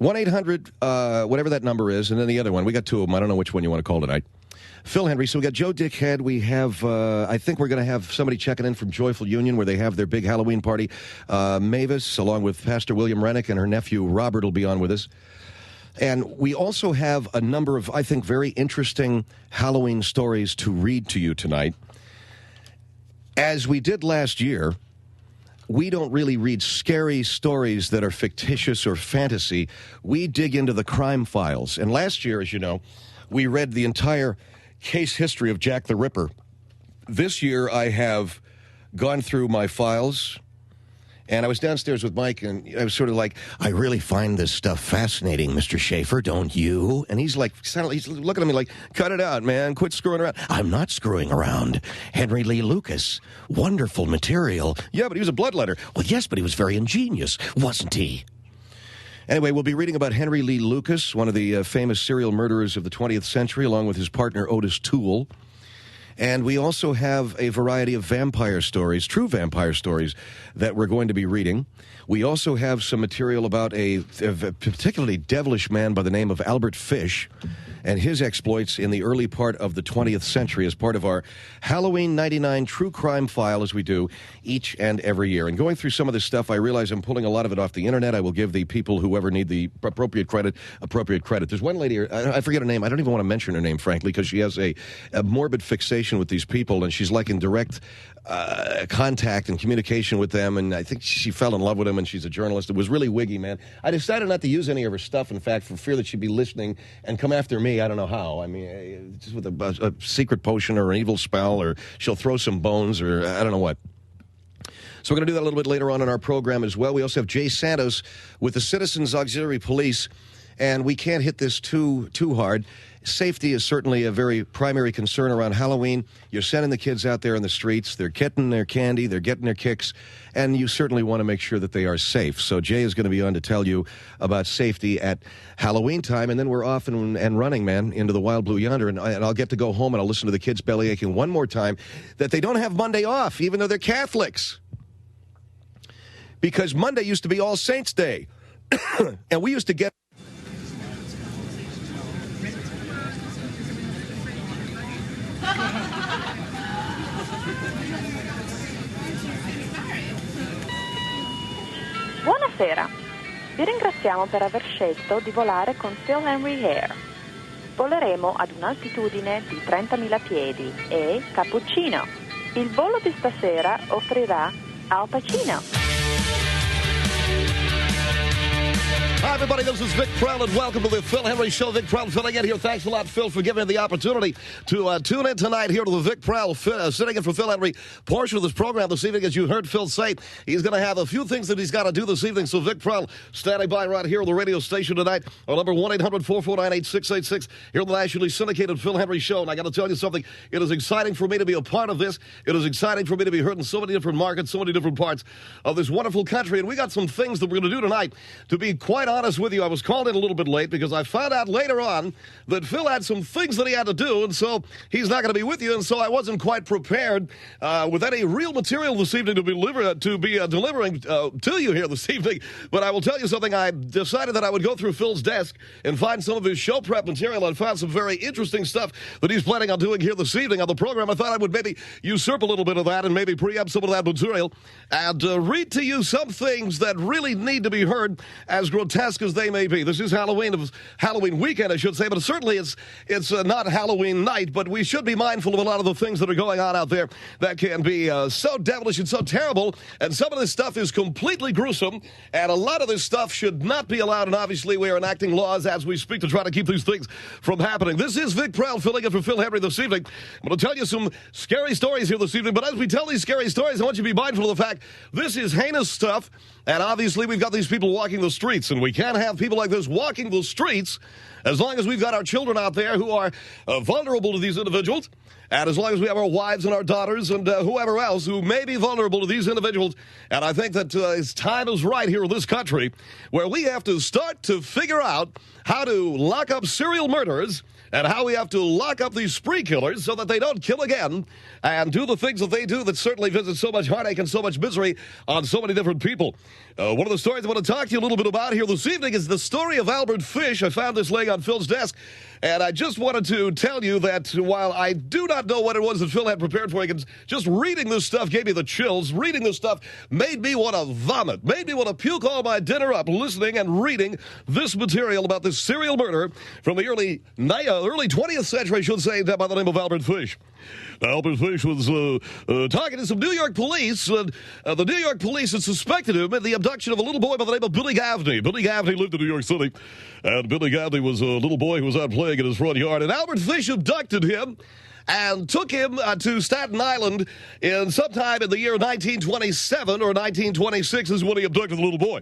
1-800, whatever that number is, and then the other one. We got two of them. I don't know which one you want to call tonight. Phil Hendrie. So we got Joe Dickhead. We have, I think we're going to have somebody checking in from Joyful Union where they have their big Halloween party. Mavis, along with Pastor William Rennick and her nephew Robert will be on with us. And we also have a number of, I think, very interesting Halloween stories to read to you tonight. As we did last year, we don't really read scary stories that are fictitious or fantasy. We dig into the crime files. And last year, as you know, we read the entire case history of Jack the Ripper. This year, I have gone through my files, and I was downstairs with Mike, and I was sort of like, I really find this stuff fascinating, Mr. Schaefer, don't you? And he's like, he's looking at me like, cut it out, man, quit screwing around. I'm not screwing around. Henry Lee Lucas, wonderful material. Yeah, but he was a bloodletter. Well, yes, but he was very ingenious, wasn't he? Anyway, we'll be reading about Henry Lee Lucas, one of the famous serial murderers of the 20th century, along with his partner Otis Toole. And we also have a variety of vampire stories, true vampire stories, that we're going to be reading. We also have some material about a particularly devilish man by the name of Albert Fish and his exploits in the early part of the 20th century as part of our Halloween 99 true crime file, as we do each and every year. And going through some of this stuff, I realize I'm pulling a lot of it off the internet. I will give the people, whoever need the appropriate credit. There's one lady, I forget her name. I don't even want to mention her name, frankly, because she has a morbid fixation with these people, and she's like in direct contact and communication with them, and I think she fell in love with him, and she's a journalist. It was really wiggy, man. I decided not to use any of her stuff, in fact, for fear that she'd be listening and come after me. I don't know how. I mean, just with a secret potion or an evil spell, or she'll throw some bones, or I don't know what. So we're going to do that a little bit later on in our program as well. We also have Jay Santos with the Citizens Auxiliary Police, and we can't hit this too hard. Safety is certainly a very primary concern around Halloween. You're sending the kids out there in the streets. They're getting their candy. They're getting their kicks. And you certainly want to make sure that they are safe. So Jay is going to be on to tell you about safety at Halloween time. And then we're off and running, man, into the wild blue yonder. And I'll get to go home and I'll listen to the kids belly aching one more time that they don't have Monday off, even though they're Catholics. Because Monday used to be All Saints Day. And we used to get... Buonasera, vi ringraziamo per aver scelto di volare con Phil Hendrie Air. Voleremo ad un'altitudine di 30.000 piedi e cappuccino. Il volo di stasera offrirà Al Pacino. Hi, everybody. This is Vic Prell, and welcome to the Phil Hendrie Show. Vic Prell filling in here. Thanks a lot, Phil, for giving me the opportunity to tune in tonight here to the Vic Prell, sitting in for Phil Hendrie portion of this program this evening. As you heard Phil say, he's going to have a few things that he's got to do this evening. So Vic Prell standing by right here on the radio station tonight on number 1-800-449-8686 here on the nationally syndicated Phil Hendrie Show. And I got to tell you something. It is exciting for me to be a part of this. It is exciting for me to be heard in so many different markets, so many different parts of this wonderful country. And we got some things that we're going to do tonight. To be quite honest with you, I was called in a little bit late because I found out later on that Phil had some things that he had to do, and so he's not going to be with you, and so I wasn't quite prepared with any real material this evening to be delivering to you here this evening. But I will tell you something. I decided that I would go through Phil's desk and find some of his show prep material and found some very interesting stuff that he's planning on doing here this evening on the program. I thought I would maybe usurp a little bit of that and maybe preempt some of that material and read to you some things that really need to be heard, as grotesque as they may be. This is Halloween weekend, I should say, but certainly it's not Halloween night, but we should be mindful of a lot of the things that are going on out there that can be so devilish and so terrible, and some of this stuff is completely gruesome, and a lot of this stuff should not be allowed, and obviously we are enacting laws as we speak to try to keep these things from happening. This is Vic Prell filling in for Phil Hendrie this evening. I'm going to tell you some scary stories here this evening, but as we tell these scary stories, I want you to be mindful of the fact this is heinous stuff, and obviously we've got these people walking the streets, and we can't have people like this walking the streets as long as we've got our children out there who are vulnerable to these individuals, and as long as we have our wives and our daughters and whoever else who may be vulnerable to these individuals. And I think that time is right here in this country where we have to start to figure out how to lock up serial murderers and how we have to lock up these spree killers so that they don't kill again and do the things that they do that certainly visit so much heartache and so much misery on so many different people. One of the stories I want to talk to you a little bit about here this evening is the story of Albert Fish. I found this laying on Phil's desk, and I just wanted to tell you that while I do not know what it was that Phil had prepared for you, just reading this stuff gave me the chills. Reading this stuff made me want to vomit, made me want to puke all my dinner up listening and reading this material about this serial murder from the early 20th century, I should say, by the name of Albert Fish. Albert Fish was talking to some New York police. The New York police had suspected him in the abduction of a little boy by the name of Billy Gaffney. Billy Gaffney lived in New York City, and Billy Gaffney was a little boy who was out playing in his front yard, and Albert Fish abducted him and took him to Staten Island sometime in the year 1927 or 1926 is when he abducted the little boy.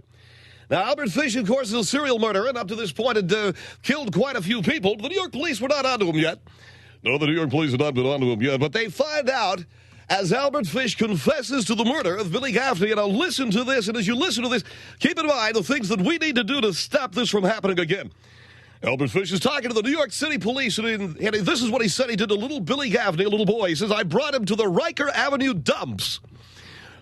Now, Albert Fish, of course, is a serial murderer, and up to this point had killed quite a few people. The New York police were not onto him yet. No, the New York police have not been onto him yet, but they find out as Albert Fish confesses to the murder of Billy Gaffney. And I'll listen to this, and as you listen to this, keep in mind the things that we need to do to stop this from happening again. Albert Fish is talking to the New York City police, and this is what he said he did to little Billy Gaffney, a little boy. He says, I brought him to the Riker Avenue dumps.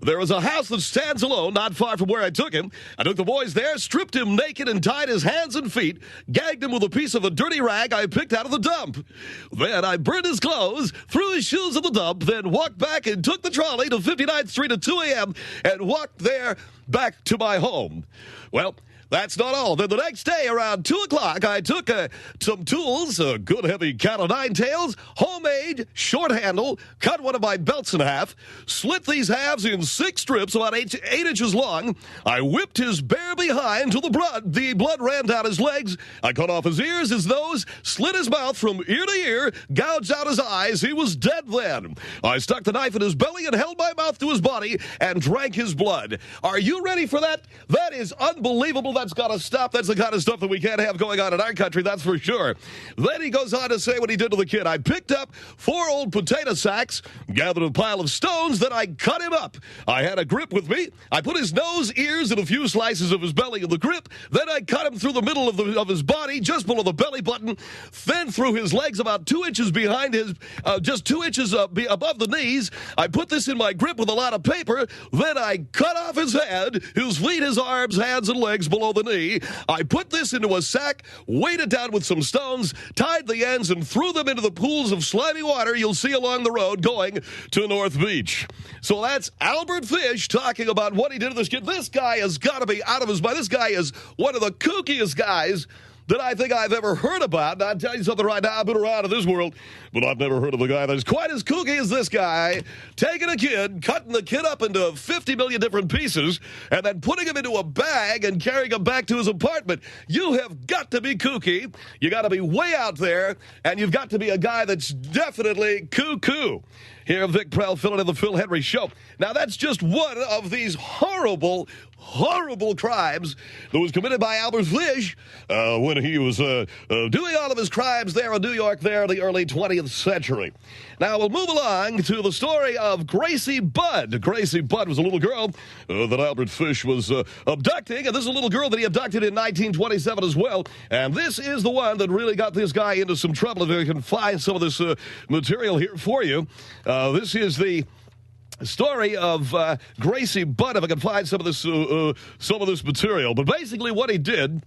There is a house that stands alone not far from where I took him. I took the boys there, stripped him naked, and tied his hands and feet, gagged him with a piece of a dirty rag I picked out of the dump. Then I burned his clothes, threw his shoes in the dump, then walked back and took the trolley to 59th Street at 2 a.m. and walked there back to my home. Well, that's not all. Then the next day, around 2 o'clock, I took some tools, a good heavy cat o' nine tails, homemade, short handle, cut one of my belts in half, slit these halves in 6 strips about 8 inches long. I whipped his bare behind till the blood ran down his legs. I cut off his ears, his nose, slit his mouth from ear to ear, gouged out his eyes. He was dead then. I stuck the knife in his belly and held my mouth to his body and drank his blood. Are you ready for that? That is unbelievable. That's got to stop. That's the kind of stuff that we can't have going on in our country, that's for sure. Then he goes on to say what he did to the kid. I picked up 4 old potato sacks, gathered a pile of stones, then I cut him up. I had a grip with me. I put his nose, ears, and a few slices of his belly in the grip. Then I cut him through the middle of his body, just below the belly button, then through his legs about 2 inches behind his, just 2 inches above the knees. I put this in my grip with a lot of paper. Then I cut off his head, his feet, his arms, hands, and legs below the knee. I put this into a sack, weighed it down with some stones, tied the ends, and threw them into the pools of slimy water you'll see along the road going to North Beach. So that's Albert Fish talking about what he did to this kid. This guy has got to be out of his mind. This guy is one of the kookiest guys that I think I've ever heard about. And I'll tell you something right now, I've been around in this world, but I've never heard of a guy that's quite as kooky as this guy, taking a kid, cutting the kid up into 50 million different pieces, and then putting him into a bag and carrying him back to his apartment. You have got to be kooky. You got to be way out there, and you've got to be a guy that's definitely cuckoo. Here, Vic Prell filling in the Phil Hendrie Show. Now, that's just one of these horrible crimes that was committed by Albert Fish when he was doing all of his crimes there in New York there in the early 20th century. Now, we'll move along to the story of Gracie Budd. Gracie Budd was a little girl that Albert Fish was abducting, and this is a little girl that he abducted in 1927 as well. And this is the one that really got this guy into some trouble. If I can find some of this material here for you. This is the story of Gracie Budd, if I can find some of this material. But basically what he did,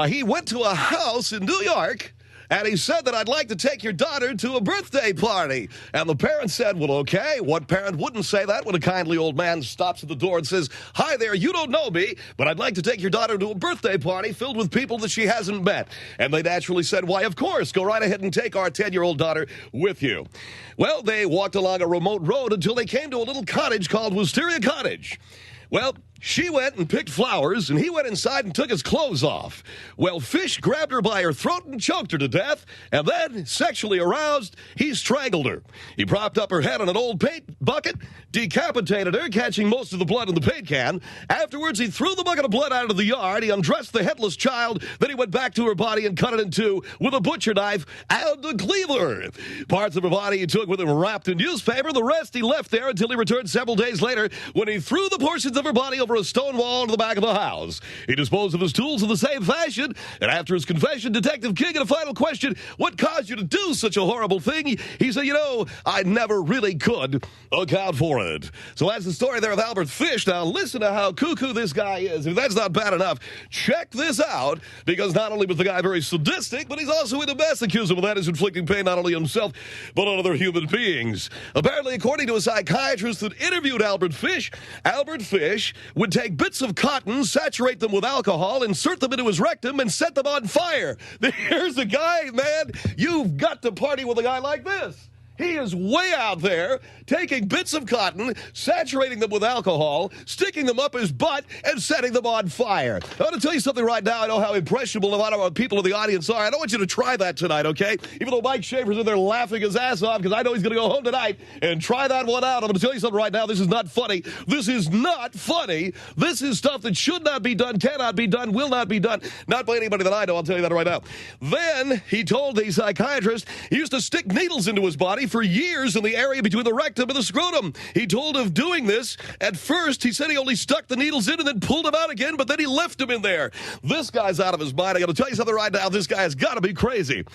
he went to a house in New York, and he said that I'd like to take your daughter to a birthday party. And the parents said, well, okay. What parent wouldn't say that when a kindly old man stops at the door and says, hi there, you don't know me, but I'd like to take your daughter to a birthday party filled with people that she hasn't met. And they naturally said, why, of course, go right ahead and take our 10-year-old daughter with you. Well, they walked along a remote road until they came to a little cottage called Wisteria Cottage. Well, she went and picked flowers, and he went inside and took his clothes off. Well, Fish grabbed her by her throat and choked her to death, and then, sexually aroused, he strangled her. He propped up her head on an old paint bucket, decapitated her, catching most of the blood in the paint can. Afterwards, he threw the bucket of blood out of the yard. He undressed the headless child. Then he went back to her body and cut it in two with a butcher knife and a cleaver. Parts of her body he took with him wrapped in newspaper. The rest he left there until he returned several days later when he threw the portions of her body over a stone wall to the back of the house. He disposed of his tools in the same fashion, and after his confession, Detective King, in a final question, what caused you to do such a horrible thing? He said, I never really could account for it. So that's the story there of Albert Fish. Now, listen to how cuckoo this guy is. If that's not bad enough, check this out, because not only was the guy very sadistic, but he's also into masochism, and that is inflicting pain not only on himself, but on other human beings. Apparently, according to a psychiatrist that interviewed Albert Fish would take bits of cotton, saturate them with alcohol, insert them into his rectum, and set them on fire. Here's a guy, man, you've got to party with a guy like this. He is way out there taking bits of cotton, saturating them with alcohol, sticking them up his butt, and setting them on fire. I want to tell you something right now. I know how impressionable a lot of people in the audience are. I don't want you to try that tonight, okay? Even though Mike Schaefer's in there laughing his ass off because I know he's going to go home tonight and try that one out. I'm going to tell you something right now. This is not funny. This is not funny. This is stuff that should not be done, cannot be done, will not be done. Not by anybody that I know. I'll tell you that right now. Then he told the psychiatrist he used to stick needles into his body for years in the area between the rectum and the scrotum. He told of doing this. At first, he said he only stuck the needles in and then pulled them out again, but then he left them in there. This guy's out of his mind. I got to tell you something right now. This guy has got to be crazy.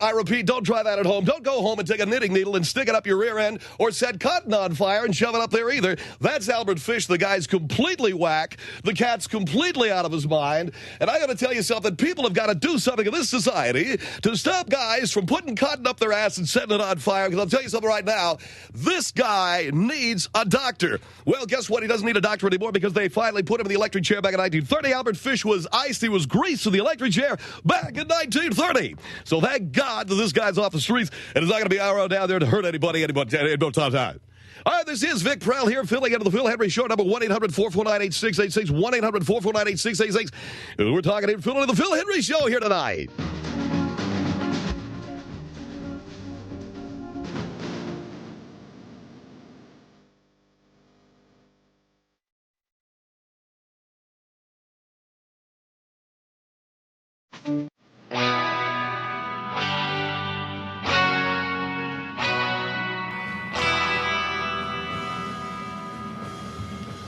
I repeat, don't try that at home. Don't go home and take a knitting needle and stick it up your rear end or set cotton on fire and shove it up there either. That's Albert Fish. The guy's completely whack. The cat's completely out of his mind. And I got to tell you something. People have got to do something in this society to stop guys from putting cotton up their ass and setting it on fire. Because I'll tell you something right now, this guy needs a doctor. Well, guess what? He doesn't need a doctor anymore because they finally put him in the electric chair back in 1930. Albert Fish was iced. He was greased in the electric chair back in 1930. So thank God that this guy's off the streets and is not going to be around down there to hurt anybody time. All right, this is Vic Prell here, filling into the Phil Hendrie Show, number 1-800-449-8686, 1-800-449-8686. We're talking here, filling into the Phil Hendrie Show here tonight.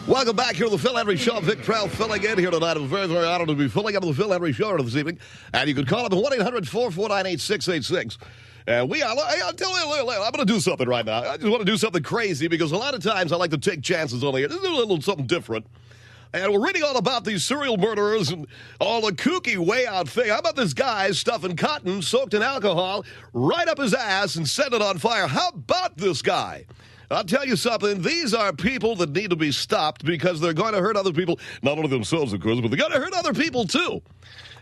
Welcome back here to the Phil Hendrie Show. Vic Prell filling in here tonight. I'm very, very honored to be filling into the Phil Hendrie Show this evening. And you can call up at 1-800-449-8686. And I'm going to do something right now. I just want to do something crazy because a lot of times I like to take chances on the air. Just do a little something different. And we're reading all about these serial murderers and all the kooky way out thing. How about this guy stuffing cotton soaked in alcohol right up his ass and setting it on fire? How about this guy? I'll tell you something. These are people that need to be stopped because they're going to hurt other people. Not only themselves, of course, but they're going to hurt other people, too.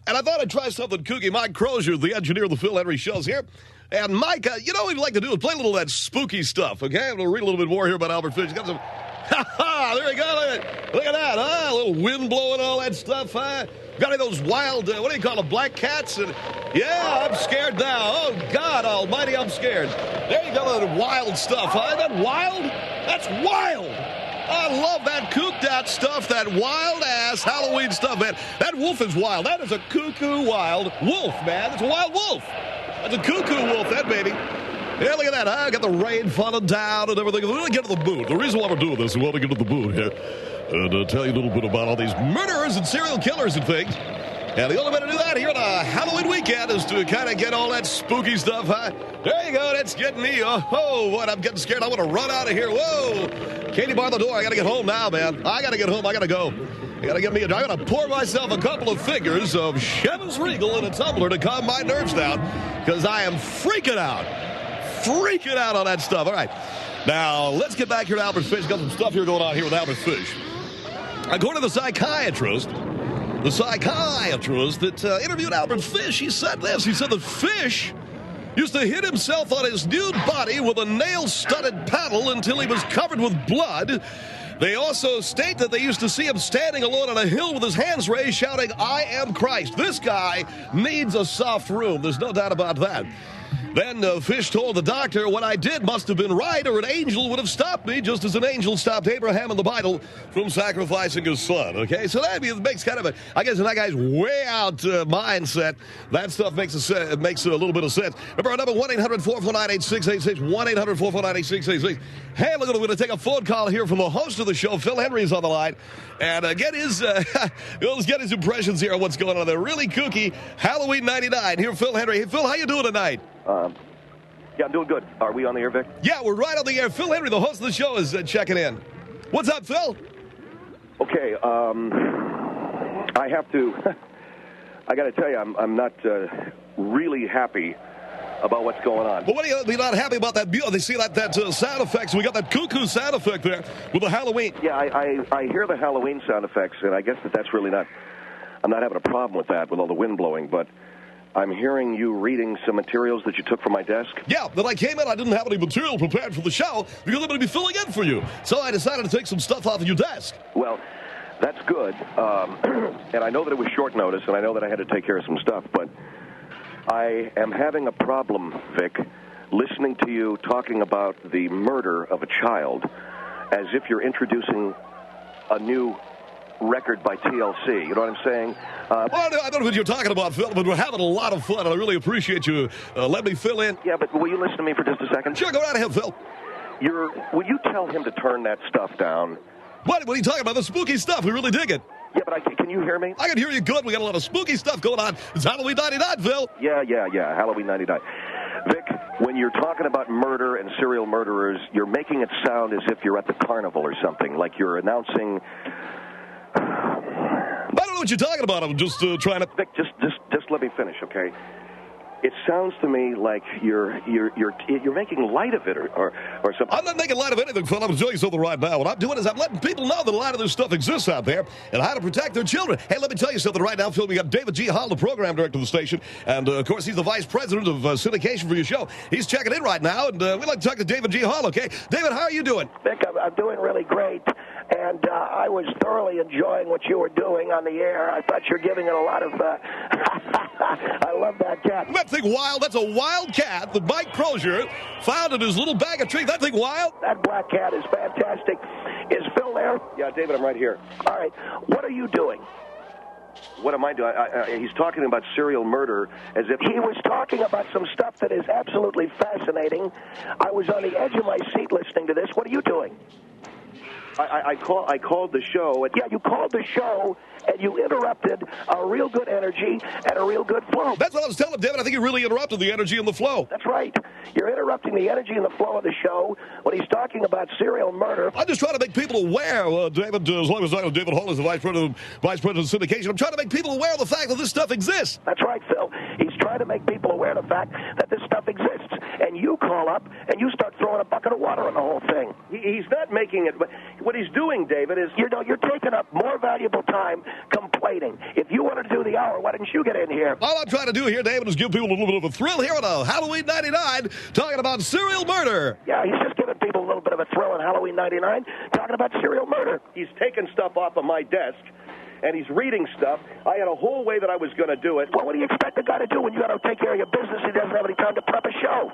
And I thought I'd try something kooky. Mike Crozier, the engineer of the Phil Hendrie Show's here. And Mike, you know what we'd like to do is play a little of that spooky stuff, okay? I'm going to read a little bit more here about Albert Fish. Got some... Ha-ha! There you go. Look at that, huh? A little wind blowing, all that stuff, huh? Got any of those wild, what do you call them, black cats? And yeah, I'm scared now. Oh, God almighty, I'm scared. There you go, that wild stuff, huh? Isn't that wild? That's wild. I love that cooked out stuff, that wild-ass Halloween stuff, man. That wolf is wild. That is a cuckoo wild wolf, man. It's a wild wolf. That's a cuckoo wolf, that baby. Yeah, look at that. I got the rain falling down and everything. We're going to get to the mood. The reason why we're doing this is we want to get to the mood here and tell you a little bit about all these murderers and serial killers and things. And the only way to do that here on a Halloween weekend is to kind of get all that spooky stuff, huh? There you go. That's getting me. Oh, what? I'm getting scared. I want to run out of here. Whoa. Katie, bar the door. I got to get home now, man. I got to get home. I got to go. I got to get me. I got to pour myself a couple of figures of Chivas Regal in a tumbler to calm my nerves down because I am freaking out. Freaking out on that stuff. All right. Now, let's get back here to Albert Fish. Got some stuff here going on here with Albert Fish. According to the psychiatrist that interviewed Albert Fish, he said this. He said that Fish used to hit himself on his nude body with a nail-studded paddle until he was covered with blood. They also state that they used to see him standing alone on a hill with his hands raised, shouting, "I am Christ." This guy needs a soft room. There's no doubt about that. Then Fish told the doctor what I did must have been right, or an angel would have stopped me, just as an angel stopped Abraham in the Bible from sacrificing his son. Okay, so that makes kind of a, I guess in that guy's way out mindset, that stuff makes a little bit of sense. Remember our number, 1-800-449-8686, 1-800-449-8686. Hey, look, we're going to take a phone call here from the host of the show. Phil Hendrie is on the line, and get his impressions here on what's going on there. Really kooky Halloween 99. Here, Phil Hendrie. Hey, Phil, how you doing tonight? Yeah, I'm doing good. Are we on the air, Vic? Yeah, we're right on the air. Phil Hendrie, the host of the show, is checking in. What's up, Phil? Okay, I have to, I got to tell you, I'm not really happy about what's going on. Well, what are you not happy about that? They see that sound effects. We got that cuckoo sound effect there with the Halloween. Yeah, I hear the Halloween sound effects, and I guess that's really not, I'm not having a problem with that, with all the wind blowing, but I'm hearing you reading some materials that you took from my desk. Yeah, that I came in, I didn't have any material prepared for the show because I'm going to be filling in for you. So I decided to take some stuff off of your desk. Well, that's good, and I know that it was short notice, and I know that I had to take care of some stuff, but I am having a problem, Vic, listening to you talking about the murder of a child as if you're introducing a new record by TLC. You know what I'm saying? Well, I don't know what you're talking about, Phil, but we're having a lot of fun, and I really appreciate you letting me fill in. Yeah, but will you listen to me for just a second? Sure, go right ahead, Phil. Will you tell him to turn that stuff down? What are you talking about? The spooky stuff. We really dig it. Yeah, but can you hear me? I can hear you good. We got a lot of spooky stuff going on. It's Halloween 99, Phil. Yeah, Halloween 99. Vic, when you're talking about murder and serial murderers, you're making it sound as if you're at the carnival or something, like you're announcing... I don't know what you're talking about. I'm just trying to... Vic, just let me finish, okay? It sounds to me like you're making light of it or something. I'm not making light of anything, Phil. I'm doing something right now. What I'm doing is I'm letting people know that a lot of this stuff exists out there and how to protect their children. Hey, let me tell you something right now, Phil. We got David G. Hall, the program director of the station, and, of course, he's the vice president of syndication for your show. He's checking in right now, and we'd like to talk to David G. Hall, okay? David, how are you doing? Vic, I'm doing really great, and I was thoroughly enjoying what you were doing on the air. I thought you were giving it a lot of... I love that cat. That thing wild. That's a wild cat that Mike Crozier found in his little bag of treats. That thing wild. That black cat is fantastic. Is Phil there? Yeah, David, I'm right here. All right. What are you doing? What am I doing? He's talking about serial murder as if... He was talking about some stuff that is absolutely fascinating. I was on the edge of my seat listening to this. What are you doing? I called the show. Yeah, you called the show, and you interrupted a real good energy and a real good flow. That's what I was telling David. I think you really interrupted the energy and the flow. That's right. You're interrupting the energy and the flow of the show when he's talking about serial murder. I'm just trying to make people aware, David, as long as I know David Hall is the vice president of syndication, I'm trying to make people aware of the fact that this stuff exists. That's right, Phil. He's trying to make people aware of the fact that this stuff exists. And you call up, and you start throwing a bucket of water on the whole thing. He's not making it... What he's doing, David, is... You're taking up more valuable time complaining. If you wanted to do the hour, why didn't you get in here? All I'm trying to do here, David, is give people a little bit of a thrill here on Halloween 99, talking about serial murder. Yeah, he's just giving people a little bit of a thrill on Halloween 99, talking about serial murder. He's taking stuff off of my desk, and he's reading stuff. I had a whole way that I was going to do it. Well, what do you expect a guy to do when you got to take care of your business? He doesn't have any time to prep a show.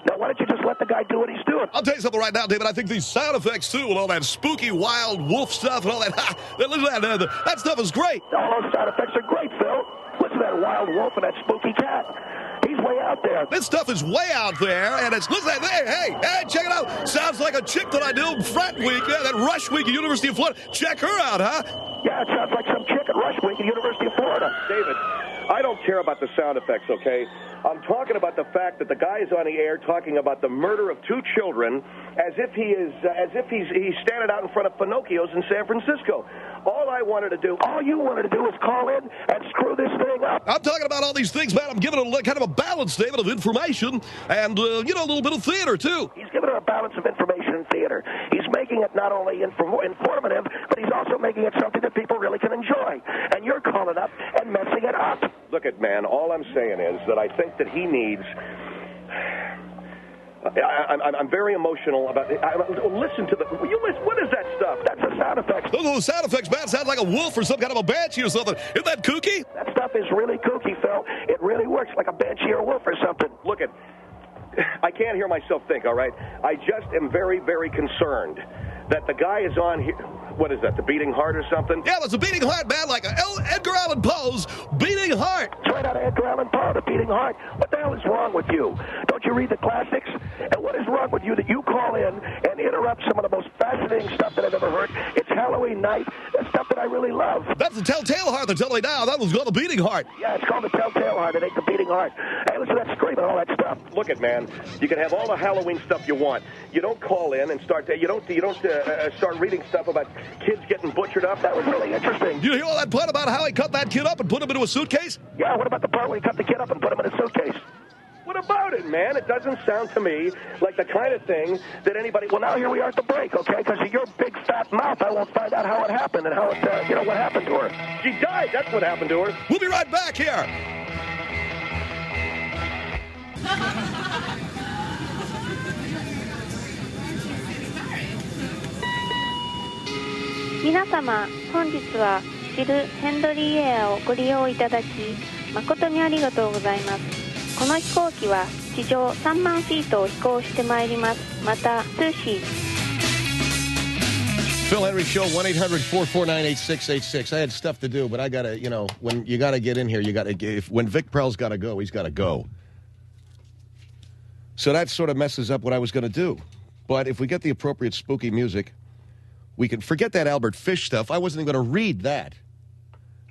Now, why don't you just let the guy do what he's doing? I'll tell you something right now, David. I think these sound effects, too, and all that spooky, wild wolf stuff and all that, listen to that. That stuff is great. All those sound effects are great, Phil. Listen to that wild wolf and that spooky cat. He's way out there. This stuff is way out there, and it's, listen to that. Hey, check it out. Sounds like a chick that I knew frat week, that rush week at University of Florida. Check her out, huh? Yeah, it sounds like some chick at rush week at University of Florida. David, I don't care about the sound effects, okay? I'm talking about the fact that the guy is on the air talking about the murder of two children as if he's standing out in front of Pinocchio's in San Francisco. All you wanted to do was call in and screw this thing up. I'm talking about all these things, man. I'm giving it kind of a balance, David, of information and, a little bit of theater, too. He's giving it a balance of information and theater. He's making it not only informative, but he's also making it something that people really can enjoy. And you're calling up and messing it up. Look at, man, all I'm saying is that I think that he needs... I'm very emotional about it. Listen to the... What is that stuff? That's the sound effects. Those are the sound effects, man. It sounds like a wolf or some kind of a banshee or something. Isn't that kooky? That stuff is really kooky, Phil. It really works like a banshee or a wolf or something. Look at... can't hear myself think, all right? I just am very, very concerned that the guy is on here. What is that, the Beating Heart or something? Yeah, it's a Beating Heart, man, like Edgar Allan Poe's Beating Heart. It's right out of Edgar Allan Poe, The Beating Heart. What the hell is wrong with you? Don't you read the classics? And what is wrong with you that you call in and interrupt some of the most fascinating stuff that I've ever heard? It's Halloween night. That's stuff that I really love. That's the Telltale Heart they're telling me now. That was called the Beating Heart. Yeah, it's called the Telltale Heart. It ain't the Beating Heart. Hey, listen to that scream and all that stuff. Look it, man. You can have all the Halloween stuff you want. You don't call in and start. You don't start reading stuff about kids getting butchered up. That was really interesting. You hear all that part about how he cut that kid up and put him into a suitcase? Yeah. What about the part where he cut the kid up and put him in a suitcase? What about it, man? It doesn't sound to me like the kind of thing that anybody... Well, now here we are at the break, okay? Because of your big fat mouth, I won't find out how it happened and how it, what happened to her. She died. That's what happened to her. We'll be right back here. 皆様、本日はシルヘンドリーエアをご利用いただき誠にありがとうございます。この飛行機は地上3万フィートを飛行してまいります。また通信 Phil Henry Show, 1-800-449-8686. I had stuff to do, but I got to, when you got to get in here, you got to, when Vic Prell's got to go, he's got to go. So that sort of messes up what I was going to do. But if we get the appropriate spooky music, we can forget that Albert Fish stuff. I wasn't even going to read that.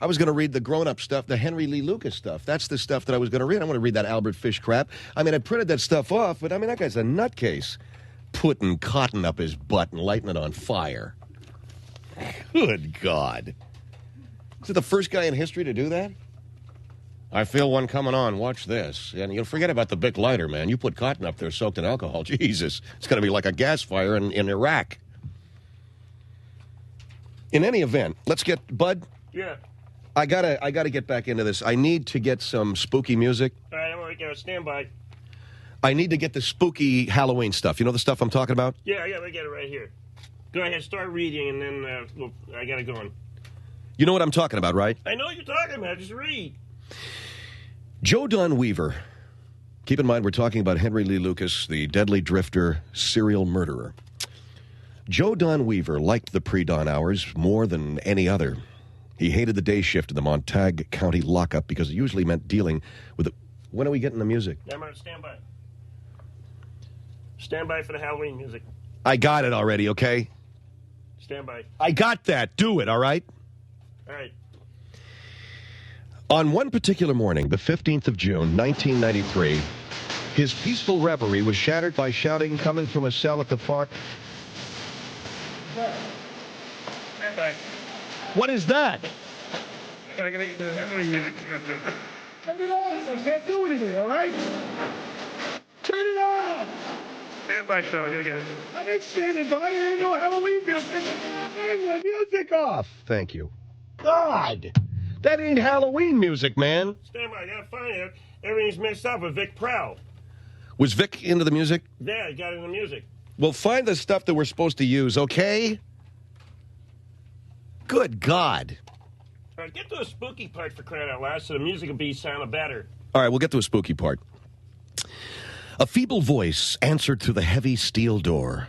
I was going to read the grown-up stuff, the Henry Lee Lucas stuff. That's the stuff that I was going to read. I want to read that Albert Fish crap. I mean, I printed that stuff off, but, that guy's a nutcase. Putting cotton up his butt and lighting it on fire. Good God. Is it the first guy in history to do that? I feel one coming on. Watch this. And you'll forget about the Bic lighter, man. You put cotton up there soaked in alcohol. Jesus. It's going to be like a gas fire in Iraq. In any event, let's get... Bud? Yeah. I gotta get back into this. I need to get some spooky music. All right, I'm going to stand by. I need to get the spooky Halloween stuff. You know the stuff I'm talking about? Yeah, we got it right here. Go ahead, start reading, and then I got it going. You know what I'm talking about, right? I know what you're talking about. Just read. Joe Don Weaver. Keep in mind, we're talking about Henry Lee Lucas, the deadly drifter, serial murderer. Joe Don Weaver liked the pre-dawn hours more than any other. He hated the day shift in the Montague County lockup because it usually meant dealing with the... When are we getting the music? I'm going to stand by. Stand by for the Halloween music. I got it already, okay? Stand by. I got that. Do it, all right? All right. On one particular morning, the 15th of June, 1993, his peaceful reverie was shattered by shouting coming from a cell at the far... Stand by. What is that? I got to get the Halloween music. Turn it on. I can't do anything, all right? Turn it on. Stand by, Phil. You get it. I ain't standing by. There ain't no Halloween music. Turn the music off. Thank you. God! That ain't Halloween music, man. Stand by. I got to find it. Everything's mixed up with Vic Prell. Was Vic into the music? Yeah, he got into music. Well, find the stuff that we're supposed to use, okay? Good God. All right, get to a spooky part for crying out loud so the music will be sounding better. All right, we'll get to a spooky part. A feeble voice answered through the heavy steel door.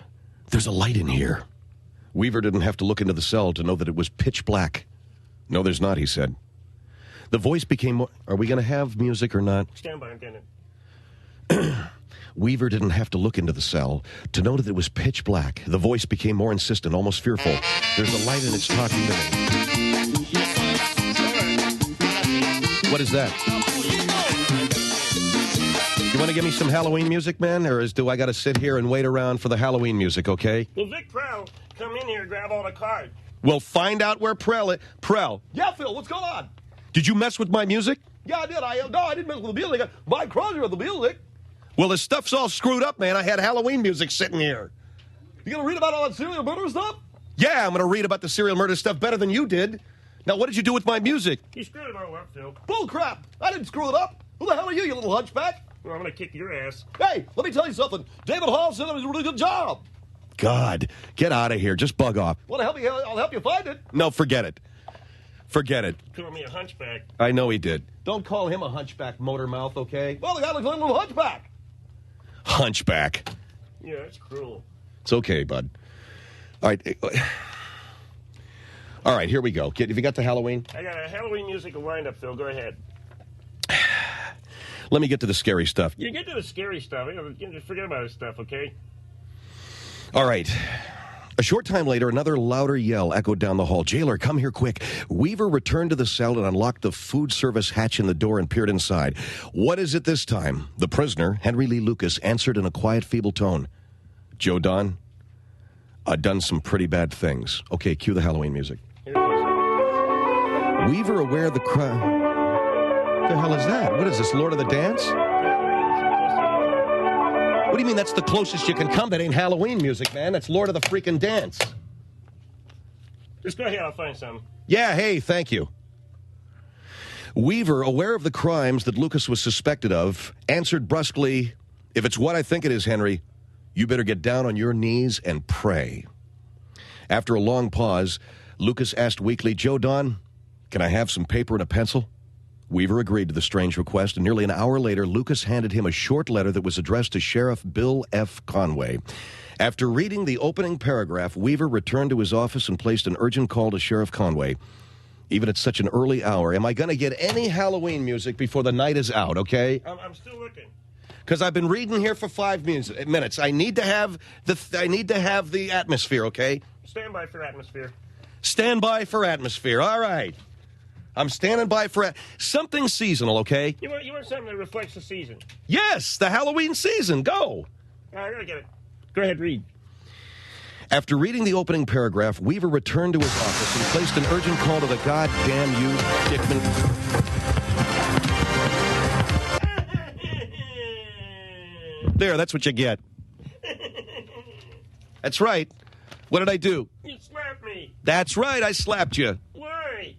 There's a light in here. Weaver didn't have to look into the cell to know that it was pitch black. No, there's not, he said. The voice became more... Are we going to have music or not? Stand by, I'm getting it. Weaver didn't have to look into the cell to know that it was pitch black. The voice became more insistent, almost fearful. There's a light and it's talking to me. What is that? You want to give me some Halloween music, man? Or do I got to sit here and wait around for the Halloween music, okay? Well, Vic Prell, come in here and grab all the cards. We'll find out where Prell is. Prell. Yeah, Phil, what's going on? Did you mess with my music? Yeah, I did. I didn't mess with the music. Mike Crosby with the music. Well, the stuff's all screwed up, man. I had Halloween music sitting here. You gonna read about all that serial murder stuff? Yeah, I'm going to read about the serial murder stuff better than you did. Now, what did you do with my music? You screwed it all up, Phil. Bull crap! I didn't screw it up. Who the hell are you, you little hunchback? Well, I'm gonna kick your ass. Hey, let me tell you something. David Hall said it was a really good job. God, get out of here. Just bug off. Want to help you? I'll help you find it. No, forget it. Forget it. Call me a hunchback. I know he did. Don't call him a hunchback, motor mouth, okay? Well, the guy looks like a little hunchback. Hunchback. Yeah, that's cruel. It's okay, bud. All right. All right, here we go. Have you got the Halloween? I got a Halloween musical lined up, Phil. Go ahead. Let me get to the scary stuff. You get to the scary stuff. Forget about this stuff, okay? All right. A short time later, another louder yell echoed down the hall. Jailer, come here quick. Weaver returned to the cell and unlocked the food service hatch in the door and peered inside. What is it this time? The prisoner, Henry Lee Lucas, answered in a quiet, feeble tone. Joe Don, I've done some pretty bad things. Okay, cue the Halloween music. Weaver, aware of the crime. What the hell is that? What is this, Lord of the Dance? What do you mean that's the closest you can come? That ain't Halloween music, man. That's Lord of the freaking Dance. Just go ahead, I'll find some. Yeah, hey, thank you. Weaver, aware of the crimes that Lucas was suspected of, answered brusquely, if it's what I think it is, Henry, you better get down on your knees and pray. After a long pause, Lucas asked weakly, Joe Don, can I have some paper and a pencil? Weaver agreed to the strange request, and nearly an hour later, Lucas handed him a short letter that was addressed to Sheriff Bill F. Conway. After reading the opening paragraph, Weaver returned to his office and placed an urgent call to Sheriff Conway. Even at such an early hour, am I going to get any Halloween music before the night is out, okay? I'm still looking. Because I've been reading here for 5 minutes. I need to have the atmosphere, okay? Stand by for atmosphere. Stand by for atmosphere. All right. I'm standing by for something seasonal, okay? You want something that reflects the season? Yes, the Halloween season. Go. All right, I gotta get it. Go ahead, read. After reading the opening paragraph, Weaver returned to his office and placed an urgent call to the goddamn you, Dickman. There, that's what you get. That's right. What did I do? You slapped me. That's right, I slapped you. Why?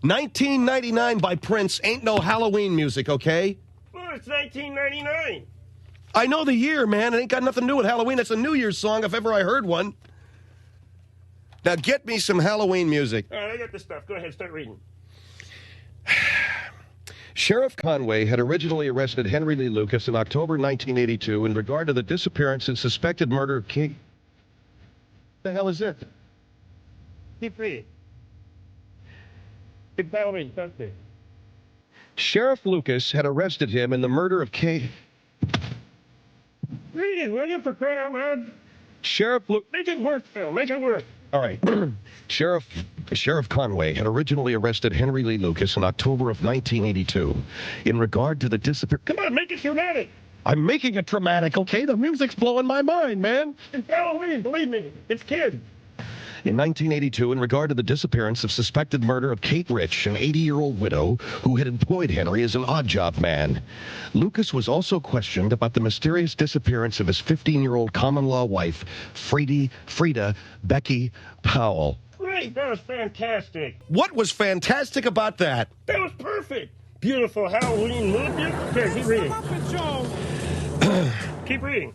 1999 by Prince ain't no Halloween music, okay? Well, it's 1999. I know the year, man. It ain't got nothing to do with Halloween. It's a New Year's song if ever I heard one. Now get me some Halloween music. All right, I got the stuff. Go ahead, start reading. Sheriff Conway had originally arrested Henry Lee Lucas in October 1982 in regard to the disappearance and suspected murder of King. What the hell is this? Keep reading. Keep Halloween, don't they? Sheriff Lucas had arrested him in the murder of King. Read it, will you, for crying out loud? Sheriff Lucas. Make it work, Phil. Make it work. All right. Sheriff Conway had originally arrested Henry Lee Lucas in October of 1982 in regard to the disappearance. Come on, make it dramatic. I'm making it dramatic, okay? The music's blowing my mind, man. It's Halloween, believe me. It's kids. In 1982, in regard to the disappearance of suspected murder of Kate Rich, an 80-year-old widow who had employed Henry as an odd-job man. Lucas was also questioned about the mysterious disappearance of his 15-year-old common-law wife, Frida Becky Powell. Great, that was fantastic. What was fantastic about that? That was perfect. Beautiful Halloween movie. Here, keep reading. Keep reading.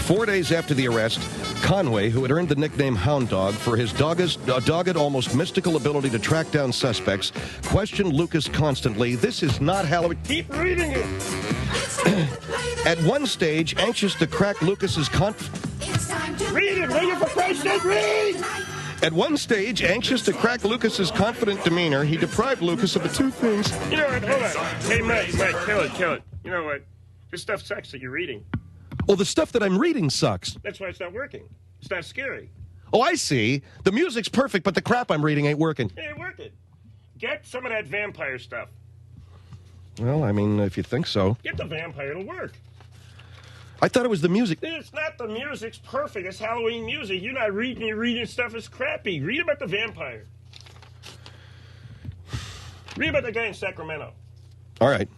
4 days after the arrest, Conway, who had earned the nickname Hound Dog for his dogged, almost mystical ability to track down suspects, questioned Lucas constantly. This is not Halloween. Keep reading it. At one stage, anxious to crack Lucas's Read it, will you, for Christ's sake, read! At one stage, anxious to crack Lucas's confident demeanor, he deprived Lucas of the two things. You know what, hold on. Hey, Mike, kill it. You know what? This stuff sucks that you're reading. Oh, the stuff that I'm reading sucks. That's why it's not working. It's not scary. Oh, I see. The music's perfect, but the crap I'm reading ain't working. It ain't working. Get some of that vampire stuff. Well, I mean, if you think so. Get the vampire, it'll work. I thought it was the music. It's not the music's perfect. It's Halloween music. You're not reading. You're reading stuff that's crappy. Read about the vampire. Read about the guy in Sacramento. All right.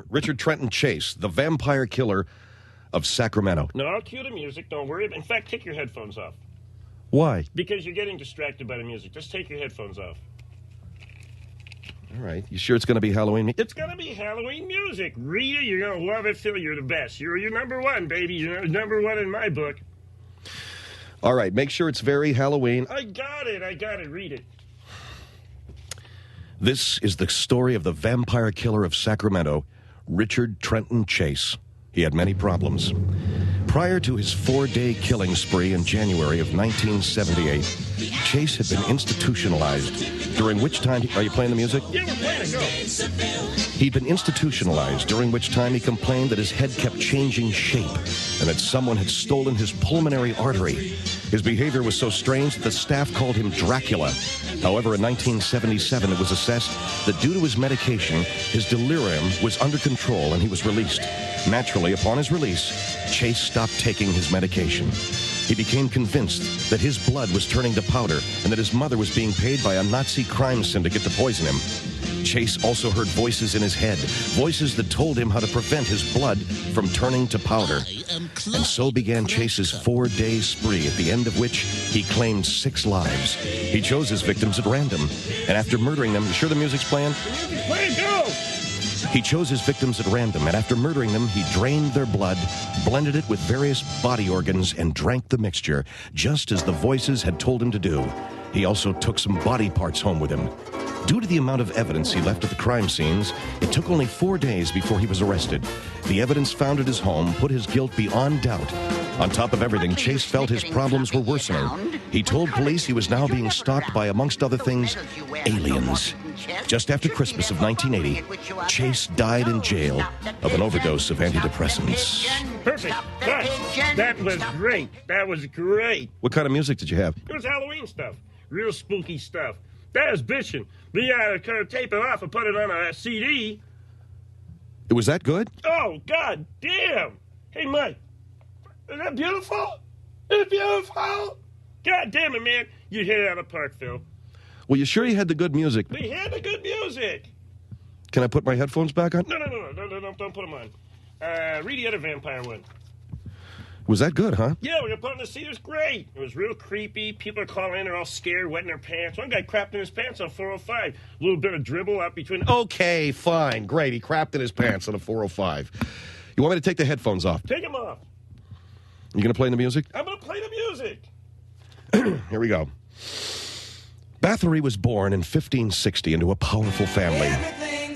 Richard Trenton Chase, the vampire killer of Sacramento. No, I'll cue the music. Don't worry. In fact, take your headphones off. Why? Because you're getting distracted by the music. Just take your headphones off. All right. You sure it's going to be Halloween? It's going to be Halloween music. Read it. You're going to love it, Phil. You're the best. You're number one, baby. You're number one in my book. All right. Make sure it's very Halloween. I got it. Read it. This is the story of the vampire killer of Sacramento, Richard Trenton Chase. he had many problems. Prior to his 4-day killing spree in January of 1978, Chase had been institutionalized, during which time... Are you playing the music? Yeah, we're playing it. Go. He'd been institutionalized, during which time he complained that his head kept changing shape and that someone had stolen his pulmonary artery. His behavior was so strange that the staff called him Dracula. However, in 1977, it was assessed that due to his medication, his delirium was under control and he was released. Naturally, upon his release, Chase stopped taking his medication. He became convinced that his blood was turning to powder and that his mother was being paid by a Nazi crime syndicate to poison him. Chase also heard voices in his head, voices that told him how to prevent his blood from turning to powder. And so began Chase's 4-day spree, at the end of which he claimed 6 lives. He chose his victims at random, and after murdering them... You sure the music's playing? The music's playing, go! He chose his victims at random, and after murdering them, he drained their blood, blended it with various body organs, and drank the mixture, just as the voices had told him to do. He also took some body parts home with him. Due to the amount of evidence he left at the crime scenes, it took only 4 days before he was arrested. The evidence found at his home put his guilt beyond doubt. On top of everything, Chase felt his problems were worsening. He told police he was now being stalked by, amongst other things, aliens. Just after Christmas of 1980, Chase died in jail of an overdose of antidepressants. Perfect. Gosh, that was great. That was great. What kind of music did you have? It was Halloween stuff. Real spooky stuff. That was bitching. We kind of tape it off and put it on a CD. Was that good? Oh, God damn. Hey, Mike. Is that beautiful? Is it beautiful? God damn it, man. You hit it out of the park, Phil. Well, you sure you had the good music? We had the good music. Can I put my headphones back on? No, don't put them on. Read the other vampire one. Was that good, huh? Yeah, we're going to put it on the CD. It was great. It was real creepy. People are calling in. They're all scared, wetting their pants. One guy crapped in his pants on 405. A little bit of dribble out between... Okay, fine. Great. He crapped in his pants on a 405. You want me to take the headphones off? Take them off. You going to play the music? I'm going to play the music. Here we go. Bathory was born in 1560 into a powerful family.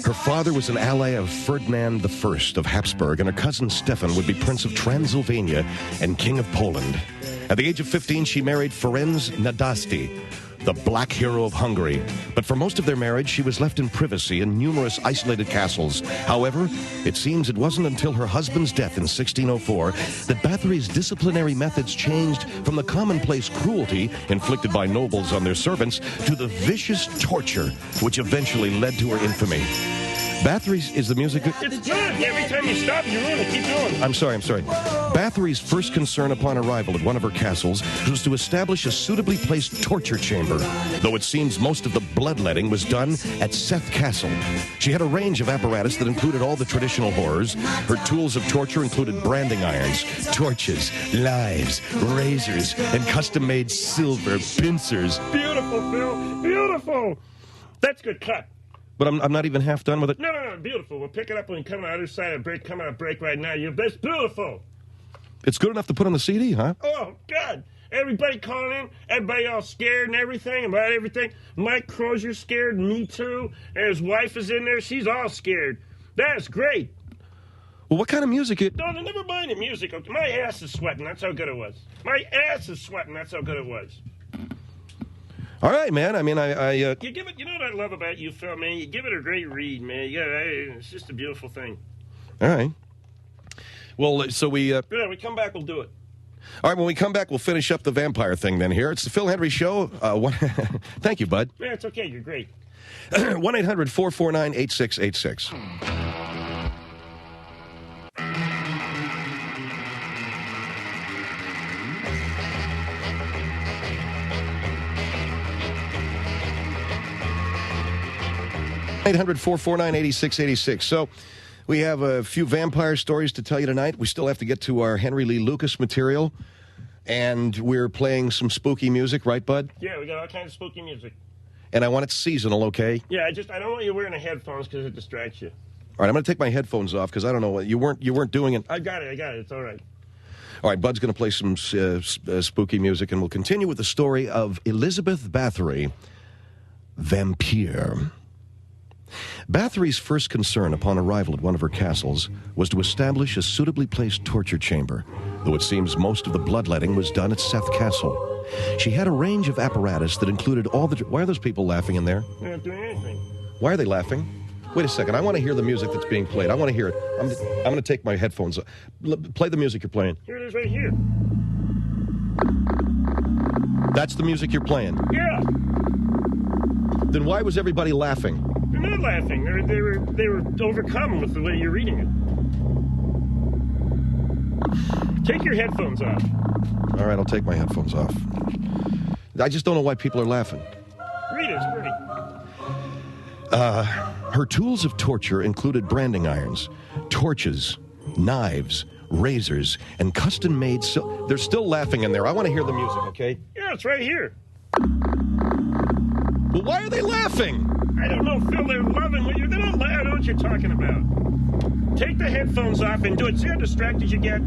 Her father was an ally of Ferdinand I of Habsburg, and her cousin Stefan would be Prince of Transylvania and King of Poland. At the age of 15, she married Ferenc Nadasti, the black hero of Hungary. But for most of their marriage, she was left in privacy in numerous isolated castles. However, it seems it wasn't until her husband's death in 1604 that Bathory's disciplinary methods changed from the commonplace cruelty inflicted by nobles on their servants to the vicious torture which eventually led to her infamy. Bathory's... Is the music good? It's good. Every time you stop, you ruin it. Keep going. I'm sorry. Bathory's first concern upon arrival at one of her castles was to establish a suitably placed torture chamber, though it seems most of the bloodletting was done at Seth Castle. She had a range of apparatus that included all the traditional horrors. Her tools of torture included branding irons, torches, knives, razors, and custom-made silver pincers. Beautiful, Phil. Beautiful. That's good cut. But I'm not even half done with it. No, beautiful. We'll pick it up when we come on the other side of break. Come on a break right now. That's beautiful. It's good enough to put on the CD, huh? Oh, God. Everybody calling in. Everybody all scared and everything about everything. Mike Crozier's scared. Me too. And his wife is in there. She's all scared. That's great. Well, what kind of music No, never mind the music. My ass is sweating. That's how good it was. My ass is sweating. That's how good it was. All right, man. I mean, You give it. You know what I love about you, Phil, man? You give it a great read, man. It's just a beautiful thing. All right. Well, so we... Yeah, we come back, we'll do it. All right, when we come back, we'll finish up the vampire thing then here. It's the Phil Hendrie Show. Thank you, bud. Yeah, it's okay. You're great. 1-800-449-8686. 800-449-8686. So we have a few vampire stories to tell you tonight. We still have to get to our Henry Lee Lucas material. And we're playing some spooky music, right, bud? Yeah, we got all kinds of spooky music. And I want it seasonal, okay? Yeah, I don't want you wearing the headphones because it distracts you. All right, I'm going to take my headphones off because I don't know what you weren't doing it. I got it. It's all right. All right, Bud's going to play some spooky music, and we'll continue with the story of Elizabeth Bathory, Vampire. Bathory's first concern upon arrival at one of her castles was to establish a suitably placed torture chamber, though it seems most of the bloodletting was done at Seth Castle. She had a range of apparatus that included all the... Why are those people laughing in there? They're not doing anything. Why are they laughing? Wait a second. I want to hear the music that's being played. I want to hear it. I'm going to take my headphones off. Play the music you're playing. Here it is right here. That's the music you're playing. Yeah. Then why was everybody laughing? They're not laughing. They were overcome with the way you're reading it. Take your headphones off. All right, I'll take my headphones off. I just don't know why people are laughing. Read it. It's pretty. Her tools of torture included branding irons, torches, knives, razors, and custom-made... They're still laughing in there. I want to hear the music, okay? Yeah, it's right here. Well, why are they laughing? I don't know, Phil. They're loving what you're... They don't laugh. I don't know what you're talking about. Take the headphones off and do it. See how distracted you get?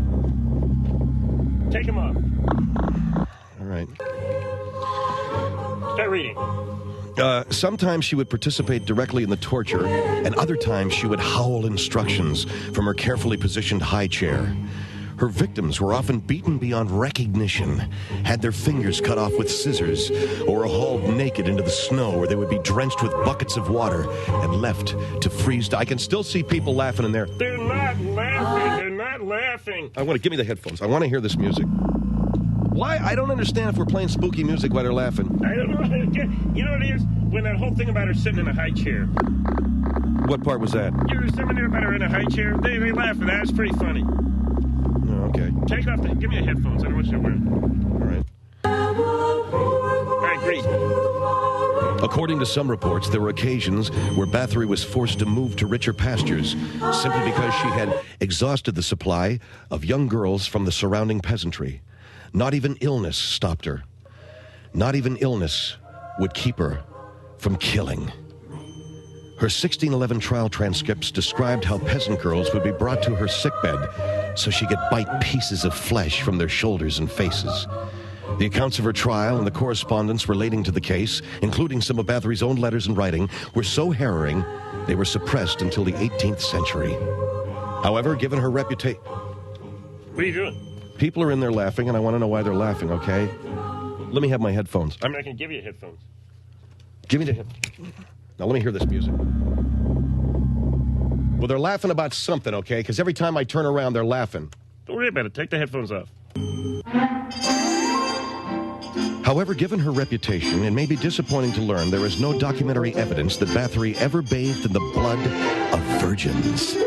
Take them off. All right. Start reading. Sometimes she would participate directly in the torture, and other times she would howl instructions from her carefully positioned high chair. Her victims were often beaten beyond recognition, had their fingers cut off with scissors, or were hauled naked into the snow where they would be drenched with buckets of water and left to freeze. I can still see people laughing in there. They're not laughing. They're not laughing. Give me the headphones. I want to hear this music. Why? I don't understand if we're playing spooky music while they're laughing. I don't know. You know what it is? When that whole thing about her sitting in a high chair. What part was that? You were something there about her in a high chair. They laugh at that. It's pretty funny. Oh, okay. Take off give me the headphones. I don't want you to wear them. All right. All right, great. According to some reports, there were occasions where Bathory was forced to move to richer pastures simply because she had exhausted the supply of young girls from the surrounding peasantry. Not even illness stopped her. Not even illness would keep her from killing. Her 1611 trial transcripts described how peasant girls would be brought to her sickbed so she could bite pieces of flesh from their shoulders and faces. The accounts of her trial and the correspondence relating to the case, including some of Bathory's own letters and writing, were so harrowing they were suppressed until the 18th century. However, given her reputation... What are you doing? People are in there laughing, and I want to know why they're laughing, okay? Let me have my headphones. I'm not going to give you headphones. Give me the headphones. Now, let me hear this music. Well, they're laughing about something, okay? Because every time I turn around, they're laughing. Don't worry about it. Take the headphones off. However, given her reputation, it may be disappointing to learn there is no documentary evidence that Bathory ever bathed in the blood of virgins.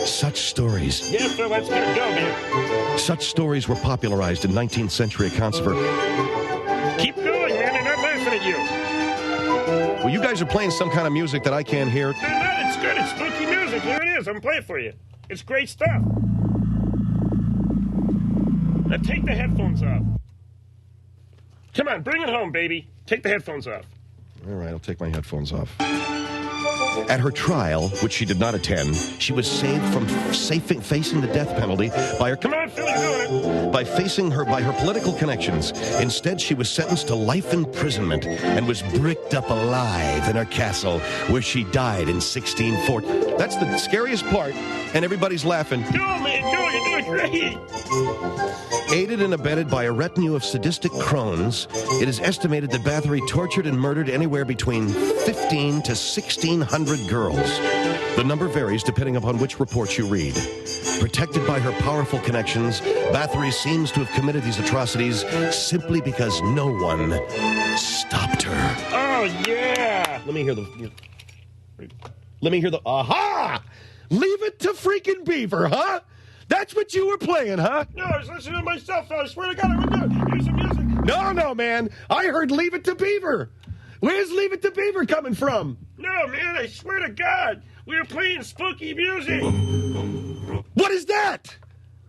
Such stories. Yeah, Phil, let's get it go, man. Such stories were popularized in 19th century accounts of her. Keep going, man. They're not laughing at you. Well, you guys are playing some kind of music that I can't hear. They're not. It's good. It's spooky music. Here it is. I'm playing for you. It's great stuff. Now take the headphones off. Come on, bring it home, baby. Take the headphones off. All right, I'll take my headphones off. At her trial, which she did not attend, she was saved from facing the death penalty by her... Come on, Phil, you're doing it. By her political connections. Instead, she was sentenced to life imprisonment and was bricked up alive in her castle, where she died in 1640. That's the scariest part, and everybody's laughing. Go, man, go. You're doing great. Aided and abetted by a retinue of sadistic crones, it is estimated that Bathory tortured and murdered anywhere between 15 to 1,600 girls. The number varies depending upon which reports you read. Protected by her powerful connections, Bathory seems to have committed these atrocities simply because no one stopped her. Oh, yeah. Let me hear the... Aha! Leave it to freaking Beaver, huh? That's what you were playing, huh? No, I was listening to myself. I swear to God, I would do it. Here's some music. No, man. I heard Leave It to Beaver. Where's Leave It to Beaver coming from? No, man, I swear to God. We were playing spooky music. What is that?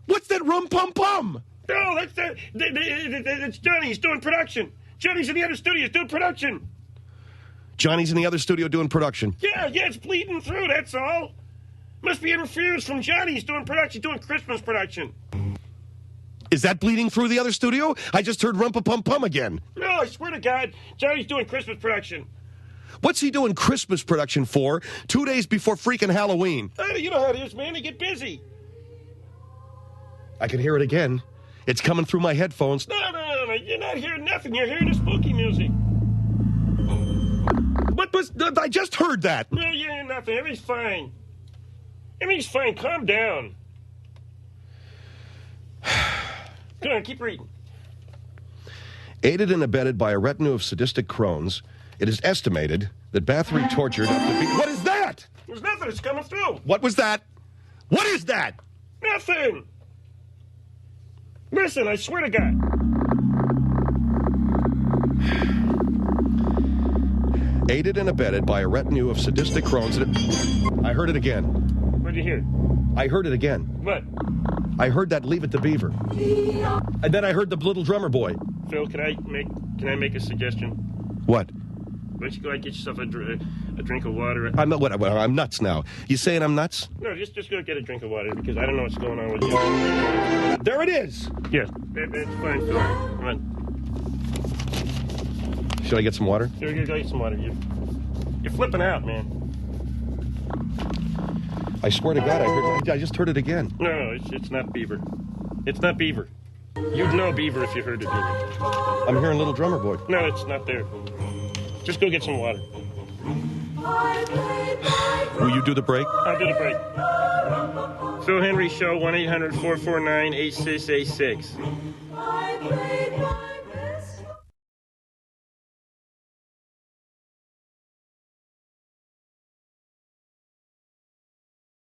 What's that rum-pum-pum? No, that's Johnny. He's doing production. Johnny's in the other studio doing production. Johnny's in the other studio doing production. Yeah, it's bleeding through, that's all. Must be interference from Johnny. He's doing production, doing Christmas production. Is that bleeding through the other studio? I just heard rumpa-pum-pum again. No, I swear to God, Johnny's doing Christmas production. What's he doing Christmas production for 2 days before freaking Halloween? You know how it is, man. They get busy. I can hear it again. It's coming through my headphones. No. You're not hearing nothing. You're hearing the spooky music. What was... I just heard that. No, you're hearing nothing. Everything's fine. Everything's fine. Calm down. Go on, keep reading. Aided and abetted by a retinue of sadistic crones, it is estimated that Bathory tortured up to... What is that? There's nothing. It's coming through. What was that? What is that? Nothing. Listen, I swear to God. Aided and abetted by a retinue of sadistic crones. I heard it again. What did you hear? I heard it again. What? I heard that Leave It to Beaver. And then I heard the little drummer boy. Phil, can I make a suggestion? What? Why don't you go and get yourself a drink of water? I'm nuts now. You saying I'm nuts? No, just go get a drink of water because I don't know what's going on with you. There it is. Yeah, that's fine, Phil. Come on. Should I get some water? Go get some water. You're flipping out, man. I swear to God, I just heard it again. No, it's not Beaver. It's not Beaver. You'd know Beaver if you heard it, Beaver. I'm hearing Little Drummer Boy. No, it's not there. Just go get some water. Will you do the break? I'll do the break. Phil Hendrie Show, 1-800-449-8686.